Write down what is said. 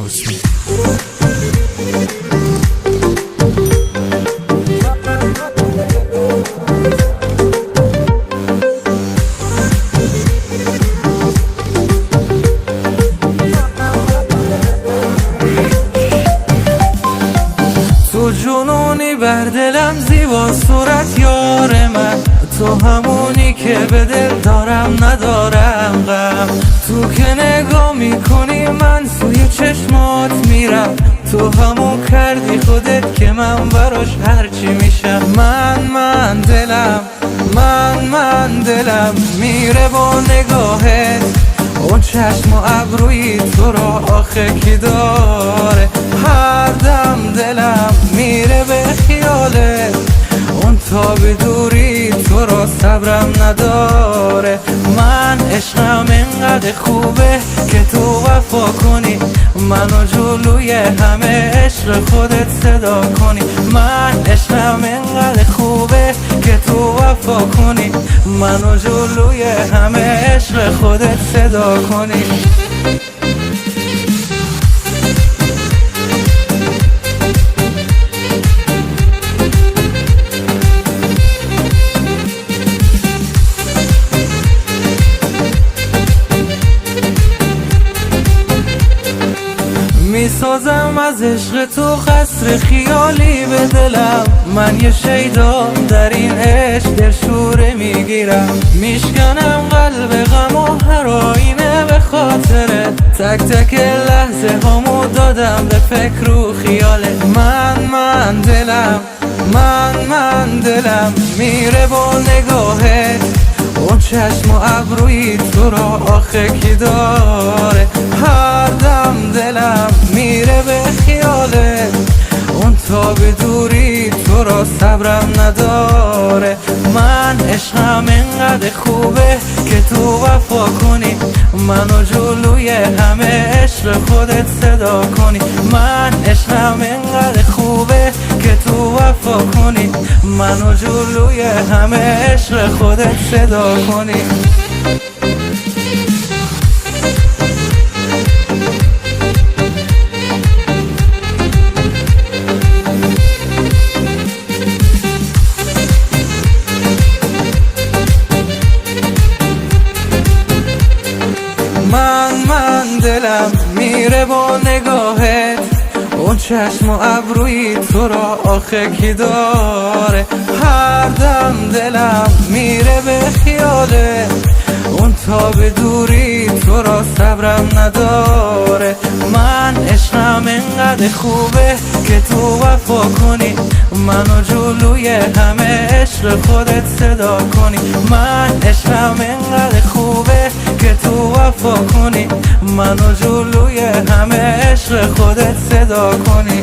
حسنی. تو جنونی بر دلم زیبا صورت یار من، تو همونی که به دل دارم ندارم غم. تو که نگاه میکنی من سوی چشمات میرم، تو همون کردی خودت که من براش هرچی میشم. من دلم میره با نگاهت، اون چشم و ابروی تو را آخه کی داره. هر دم دلم میره به خیالت، اون تا به دوری تو را صبرم نداره. من عشقم اینقدر خوبه که تو وفا کنی، منو جلوی همه عشق خودت صدا کنی. من عشقم اینقدر خوبه که تو وفا کنی، منو جلوی همه عشق خودت صدا کنی. میسازم از عشق تو قصر خیالی به دلم، من یه شیدا در این عشق دلشوره میگیرم. میشکنم قلب غم و هر آینه به خاطره، تک تک لحظه هامو دادم به فکر و خیاله. من دلم میره با نگاهت، اون چشم و ابروی تو را آخه کی داره. هر دم دلم میره به خیالت، اون تا به دوری تو را صبرم نداره. من عشقم اینقدر خوبه که تو وفا کنی، منو جلوی همه عشق خودت صدا کنی. من عشقم اینقدر خوبه که تو وفا کنی، منو جلوی همه عشق خودت صدا کنی. من دلم میره با نگاهت، اون چشم و ابروی تو را آخه کی داره. هر دم دلم میره به خیالت، اون تا به دوری تو را صبرم نداره. من عشقم اینقدر خوبه که تو وفا کنی، منو جلوی همه عشق خودت صدا کنی. من عشقم اینقدر خوبه که تو وفا کنی، منو جلوی همه عشق خودت صدا کنی.